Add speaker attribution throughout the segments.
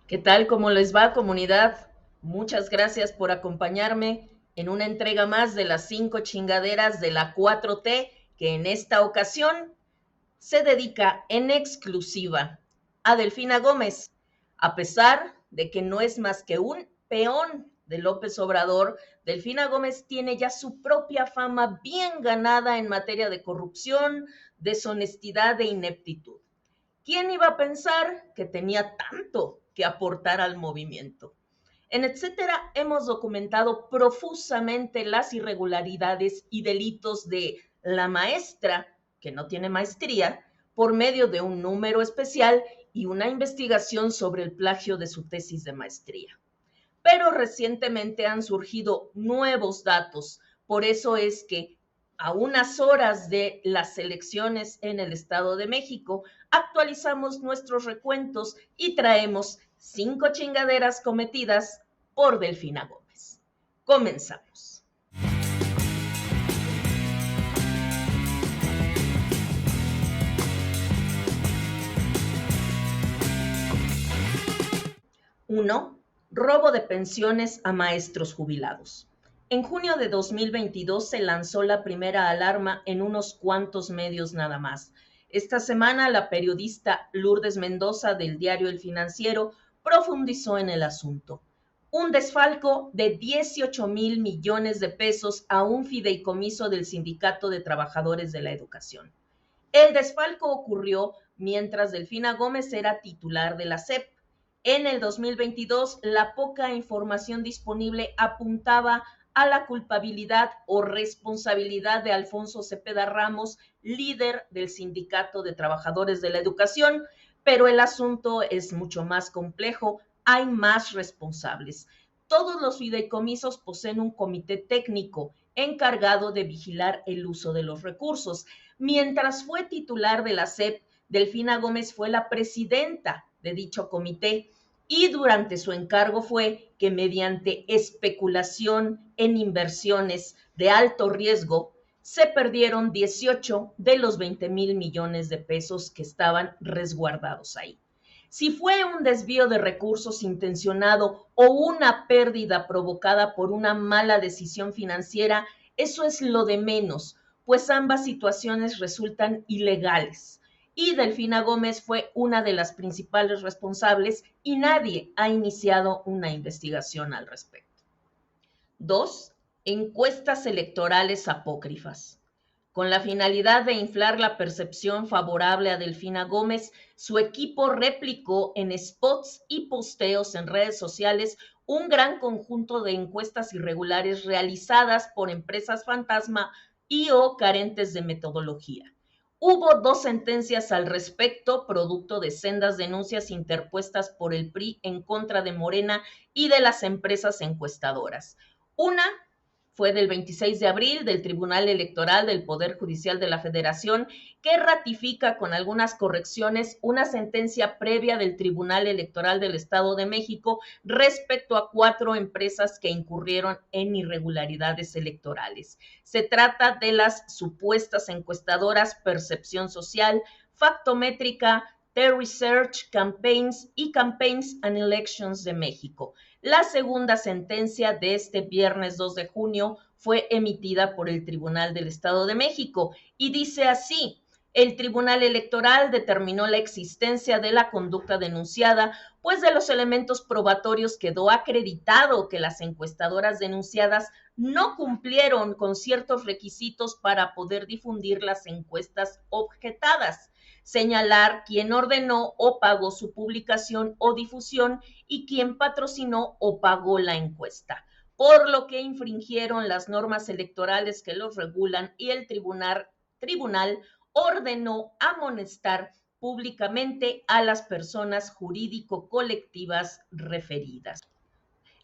Speaker 1: ¿Qué tal? ¿Cómo les va, comunidad? Muchas gracias por acompañarme en una entrega más de las 5 chingaderas de la 4T, que en esta ocasión se dedica en exclusiva a Delfina Gómez, a pesar de que no es más que un peón de López Obrador. Delfina Gómez tiene ya su propia fama bien ganada en materia de corrupción, deshonestidad e ineptitud. ¿Quién iba a pensar que tenía tanto que aportar al movimiento? En Etcétera hemos documentado profusamente las irregularidades y delitos de la maestra, que no tiene maestría, por medio de un número especial y una investigación sobre el plagio de su tesis de maestría. Pero recientemente han surgido nuevos datos, por eso es que a unas horas de las elecciones en el Estado de México, actualizamos nuestros recuentos y traemos 5 chingaderas cometidas por Delfina Gómez. Comenzamos. Uno, robo de pensiones a maestros jubilados. En junio de 2022 se lanzó la primera alarma en unos cuantos medios nada más. Esta semana la periodista Lourdes Mendoza del diario El Financiero profundizó en el asunto. Un desfalco de 18,000 millones de pesos a un fideicomiso del Sindicato de Trabajadores de la Educación. El desfalco ocurrió mientras Delfina Gómez era titular de la SEP. En el 2022, la poca información disponible apuntaba a la culpabilidad o responsabilidad de Alfonso Cepeda Ramos, líder del Sindicato de Trabajadores de la Educación, pero el asunto es mucho más complejo, hay más responsables. Todos los fideicomisos poseen un comité técnico encargado de vigilar el uso de los recursos. Mientras fue titular de la SEP, Delfina Gómez fue la presidenta de dicho comité y durante su encargo fue que mediante especulación en inversiones de alto riesgo se perdieron 18 de los 20,000 millones de pesos que estaban resguardados ahí. Si fue un desvío de recursos intencionado o una pérdida provocada por una mala decisión financiera, eso es lo de menos, pues ambas situaciones resultan ilegales. Y Delfina Gómez fue una de las principales responsables y nadie ha iniciado una investigación al respecto. Dos, encuestas electorales apócrifas. Con la finalidad de inflar la percepción favorable a Delfina Gómez, su equipo replicó en spots y posteos en redes sociales un gran conjunto de encuestas irregulares realizadas por empresas fantasma y o carentes de metodología. Hubo 2 sentencias al respecto, producto de sendas denuncias interpuestas por el PRI en contra de Morena y de las empresas encuestadoras. Una fue del 26 de abril del Tribunal Electoral del Poder Judicial de la Federación, que ratifica con algunas correcciones una sentencia previa del Tribunal Electoral del Estado de México respecto a 4 empresas que incurrieron en irregularidades electorales. Se trata de las supuestas encuestadoras Percepción Social, Factométrica, T-Research, Campaigns y Campaigns and Elections de México. La segunda sentencia de este viernes 2 de junio fue emitida por el Tribunal del Estado de México y dice así: el Tribunal Electoral determinó la existencia de la conducta denunciada, pues de los elementos probatorios quedó acreditado que las encuestadoras denunciadas no cumplieron con ciertos requisitos para poder difundir las encuestas objetadas, señalar quién ordenó o pagó su publicación o difusión y quién patrocinó o pagó la encuesta, por lo que infringieron las normas electorales que los regulan y el tribunal ordenó amonestar públicamente a las personas jurídico-colectivas referidas.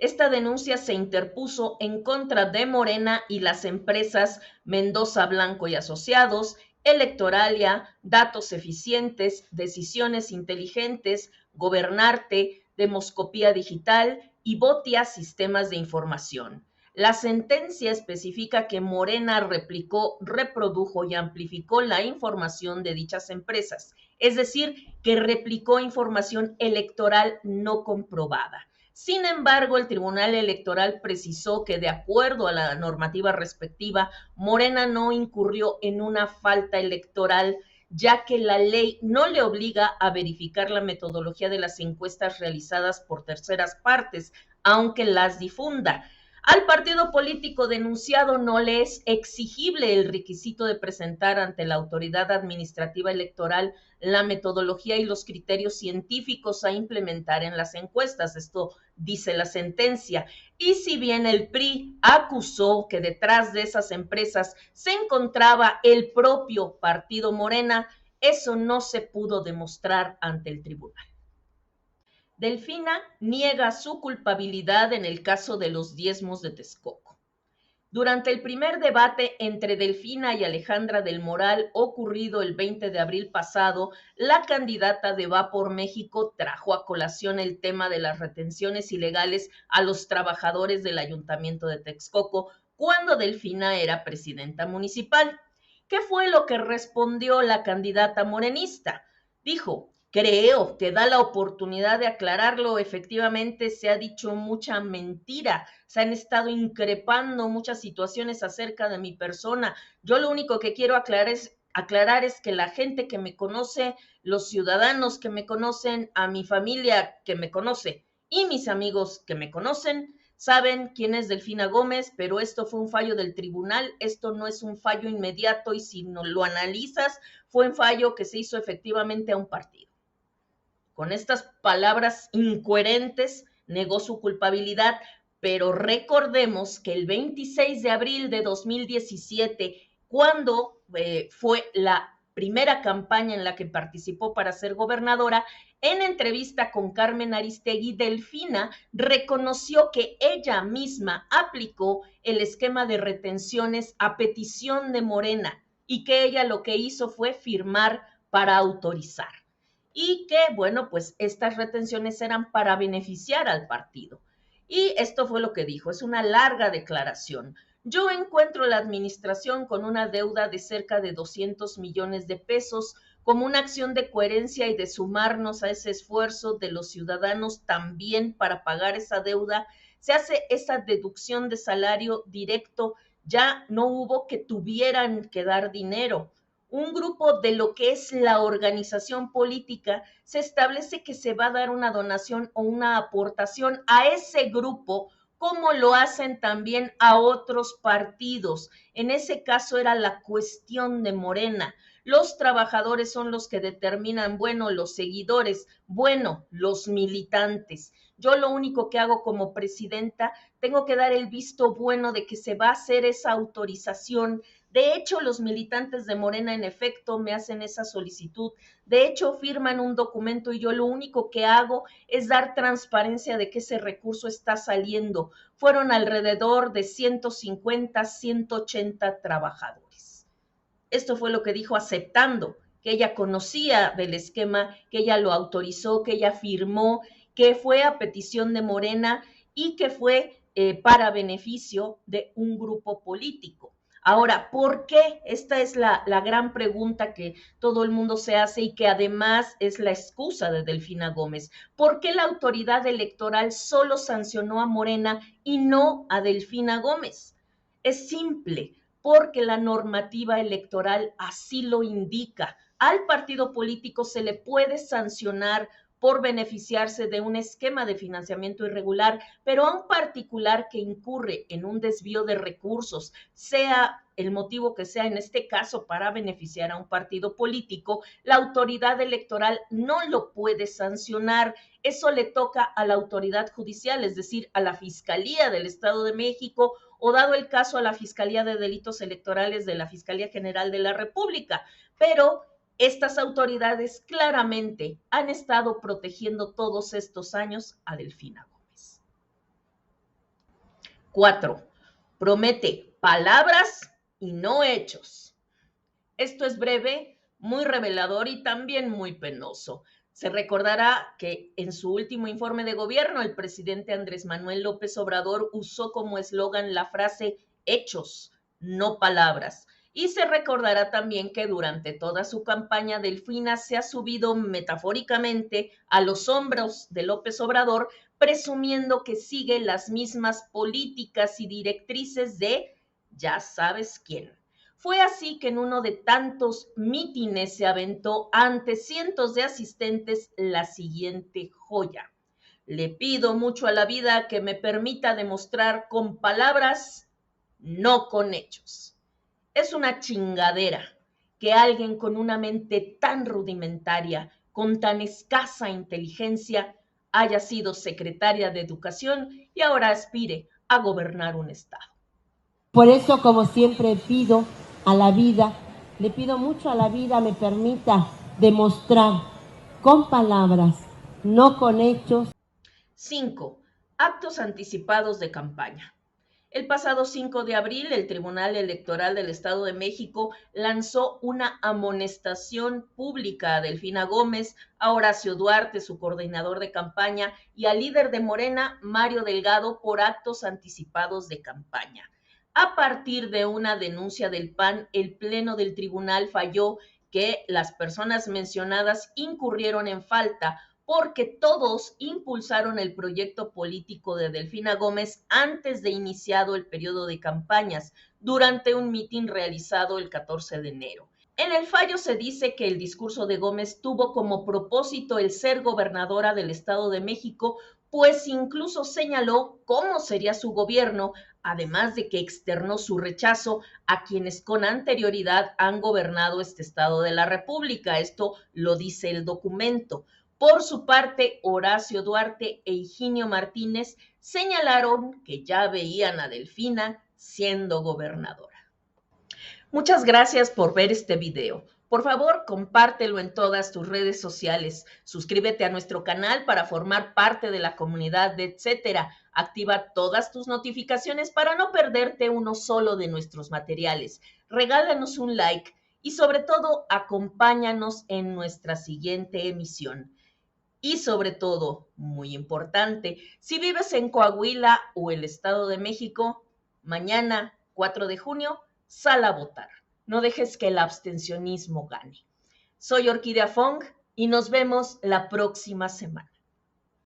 Speaker 1: Esta denuncia se interpuso en contra de Morena y las empresas Mendoza Blanco y Asociados, Electoralia, Datos Eficientes, Decisiones Inteligentes, Gobernarte, Demoscopía Digital y Botia Sistemas de Información. La sentencia especifica que Morena replicó, reprodujo y amplificó la información de dichas empresas. es decir, que replicó información electoral no comprobada. Sin embargo, el Tribunal Electoral precisó que, de acuerdo a la normativa respectiva, Morena no incurrió en una falta electoral, ya que la ley no le obliga a verificar la metodología de las encuestas realizadas por terceras partes, aunque las difunda. Al partido político denunciado no le es exigible el requisito de presentar ante la autoridad administrativa electoral la metodología y los criterios científicos a implementar en las encuestas. Esto dice la sentencia. Y si bien el PRI acusó que detrás de esas empresas se encontraba el propio partido Morena, eso no se pudo demostrar ante el tribunal. Delfina niega su culpabilidad en el caso de los diezmos de Texcoco. Durante el primer debate entre Delfina y Alejandra del Moral, ocurrido el 20 de abril pasado, la candidata de Va por México trajo a colación el tema de las retenciones ilegales a los trabajadores del Ayuntamiento de Texcoco cuando Delfina era presidenta municipal. ¿Qué fue lo que respondió la candidata morenista? Dijo: creo que da la oportunidad de aclararlo. Efectivamente, se ha dicho mucha mentira, se han estado increpando muchas situaciones acerca de mi persona. Yo lo único que quiero aclarar es que la gente que me conoce, los ciudadanos que me conocen, a mi familia que me conoce y mis amigos que me conocen, saben quién es Delfina Gómez, pero esto fue un fallo del tribunal, esto no es un fallo inmediato y si no lo analizas, fue un fallo que se hizo efectivamente a un partido. Con estas palabras incoherentes, negó su culpabilidad, pero recordemos que el 26 de abril de 2017, cuando fue la primera campaña en la que participó para ser gobernadora, en entrevista con Carmen Aristegui, Delfina reconoció que ella misma aplicó el esquema de retenciones a petición de Morena y que ella lo que hizo fue firmar para autorizar. Y que, bueno, pues estas retenciones eran para beneficiar al partido. Y esto fue lo que dijo, es una larga declaración. Yo encuentro la administración con una deuda de cerca de 200 millones de pesos como una acción de coherencia y de sumarnos a ese esfuerzo de los ciudadanos también para pagar esa deuda. Se hace esa deducción de salario directo, ya no hubo que tuvieran que dar dinero. Un grupo de lo que es la organización política, se establece que se va a dar una donación o una aportación a ese grupo, como lo hacen también a otros partidos. En ese caso era la cuestión de Morena. Los trabajadores son los que determinan, bueno, los seguidores, bueno, los militantes. Yo lo único que hago como presidenta, tengo que dar el visto bueno de que se va a hacer esa autorización. De hecho, los militantes de Morena, en efecto, me hacen esa solicitud. De hecho, firman un documento y yo lo único que hago es dar transparencia de que ese recurso está saliendo. Fueron alrededor de 150, 180 trabajadores. Esto fue lo que dijo, aceptando que ella conocía del esquema, que ella lo autorizó, que ella firmó, que fue a petición de Morena y que fue para beneficio de un grupo político. Ahora, ¿por qué? Esta es la gran pregunta que todo el mundo se hace y que además es la excusa de Delfina Gómez. ¿Por qué la autoridad electoral solo sancionó a Morena y no a Delfina Gómez? Es simple, porque la normativa electoral así lo indica. Al partido político se le puede sancionar por beneficiarse de un esquema de financiamiento irregular, pero a un particular que incurre en un desvío de recursos, sea el motivo que sea, en este caso para beneficiar a un partido político, la autoridad electoral no lo puede sancionar. Eso le toca a la autoridad judicial, es decir, a la Fiscalía del Estado de México o, dado el caso, a la Fiscalía de Delitos Electorales de la Fiscalía General de la República. Pero estas autoridades claramente han estado protegiendo todos estos años a Delfina Gómez. 4. Promete palabras y no hechos. Esto es breve, muy revelador y también muy penoso. Se recordará que en su último informe de gobierno, el presidente Andrés Manuel López Obrador usó como eslogan la frase hechos, no palabras. Y se recordará también que durante toda su campaña Delfina se ha subido metafóricamente a los hombros de López Obrador, presumiendo que sigue las mismas políticas y directrices de ya sabes quién. Fue así que en uno de tantos mítines se aventó ante cientos de asistentes la siguiente joya: le pido mucho a la vida que me permita demostrar con palabras, no con hechos. Es una chingadera que alguien con una mente tan rudimentaria, con tan escasa inteligencia, haya sido secretaria de Educación y ahora aspire a gobernar un estado.
Speaker 2: Por eso, como siempre, pido a la vida, le pido mucho a la vida, me permita demostrar con palabras, no con hechos.
Speaker 1: 5. Actos anticipados de campaña. El pasado 5 de abril, el Tribunal Electoral del Estado de México lanzó una amonestación pública a Delfina Gómez, a Horacio Duarte, su coordinador de campaña, y al líder de Morena, Mario Delgado, por actos anticipados de campaña. A partir de una denuncia del PAN, el Pleno del Tribunal falló que las personas mencionadas incurrieron en falta porque todos impulsaron el proyecto político de Delfina Gómez antes de iniciado el periodo de campañas, durante un mitin realizado el 14 de enero. En el fallo se dice que el discurso de Gómez tuvo como propósito el ser gobernadora del Estado de México, pues incluso señaló cómo sería su gobierno, además de que externó su rechazo a quienes con anterioridad han gobernado este estado de la República. Esto lo dice el documento. Por su parte, Horacio Duarte e Higinio Martínez señalaron que ya veían a Delfina siendo gobernadora. Muchas gracias por ver este video. Por favor, compártelo en todas tus redes sociales. Suscríbete a nuestro canal para formar parte de la comunidad de Etcétera. Activa todas tus notificaciones para no perderte uno solo de nuestros materiales. Regálanos un like y sobre todo acompáñanos en nuestra siguiente emisión. Y sobre todo, muy importante, si vives en Coahuila o el Estado de México, mañana, 4 de junio, sal a votar. No dejes que el abstencionismo gane. Soy Orquídea Fong y nos vemos la próxima semana.